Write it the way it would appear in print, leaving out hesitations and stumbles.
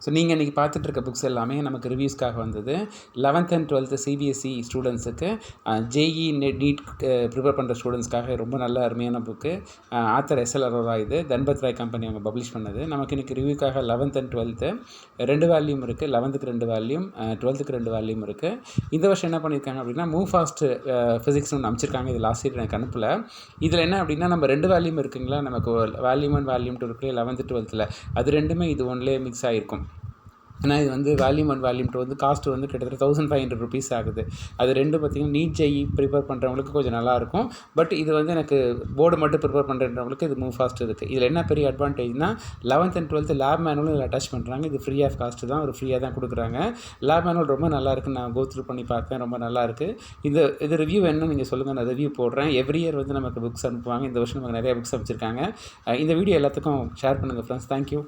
So நீங்கள் இன்றைக்கி பார்த்துட்டு இருக்க புக்ஸ் எல்லாமே நமக்கு ரிவ்யூஸ்க்காக வந்தது. 11th and 12th சிபிஎஸ்சி ஸ்டூடெண்ட்ஸுக்கு, ஜேஇ நீட் ப்ரிப்பேர் பண்ணுற ஸ்டூடெண்ட்ஸ்க்காக ரொம்ப நல்ல அருமையான புக்கு. ஆத்தர் எஸ்எல் அரோரா, இது தன்பத் ராய் கம்பெனி அவங்க பப்ளிஷ் பண்ணது. நமக்கு இன்றைக்கி ரிவ்யூக்காக 11th and 12th 2 வால்யூம் இருக்குது. 11th 2 வால்யூம், 12th 2 வால்யூம் இருக்குது. இந்த வருஷம் என்ன பண்ணியிருக்காங்க அப்படின்னா, மூவ் ஃபாஸ்ட் ஃபிசிக்ஸ்னு ஒன்று அமைச்சிருக்காங்க. இது லாஸ்ட் இயர் எனக்கு அனுப்பல. இதில் என்ன அப்படின்னா, நம்ம 2 வால்யூம் இருக்குங்களா, நமக்கு வால்யூம் 1 வால்யூம் 2 இருக்குது 11th 12th. அது ரெண்டுமே இது ஒன்லேயே மிக்ஸ் ஆகிருக்கும். ஏன்னா இது வந்து வால்யூம் 1 வால்யூம் 2 வந்து காஸ்ட் வந்து கிட்டத்தட்ட 1500 rupees ஆகுது. அது ரெண்டு பார்த்திங்கன்னா நீட் ஜேஇ ப்ரிப்பேர் பண்ணுறவங்களுக்கு கொஞ்சம் நல்லாயிருக்கும். பட் இது வந்து எனக்கு போர்டு மட்டும் ப்ரிப்பேர் பண்ணுறவங்களுக்கு இது மூவ் ஃபாஸ்ட் இருக்குது. இதில் என்ன பெரிய அட்வான்டேஜ்னா, 11th and 12th லேப் மேனுவலும் இதில் அட்டாச் பண்ணுறாங்க. இது ஃப்ரீ ஆஃப் காஸ்ட் தான், ஒரு ஃப்ரீயாக தான் கொடுக்குறாங்க. லேப் மேனுவல் ரொம்ப நல்லாயிருக்குன்னு நான் கோ த்ரூ பண்ணி பார்த்தேன். ரொம்ப நல்லாயிருக்கு. இது ரிவ்யூ வேணும்னு நீங்கள் சொல்லுங்கள், நான் ரிவ்யூ போடுறேன். எவ்ரி இயர் வந்து நமக்கு புக்ஸ் அனுப்புவாங்க. இந்த வருஷம் நமக்கு நிறைய புக்ஸ் அமைச்சிருக்காங்க. இந்த வீடியோ எல்லாத்துக்கும் ஷேர் பண்ணுங்கள் ஃப்ரெண்ட்ஸ். தேங்க்யூ.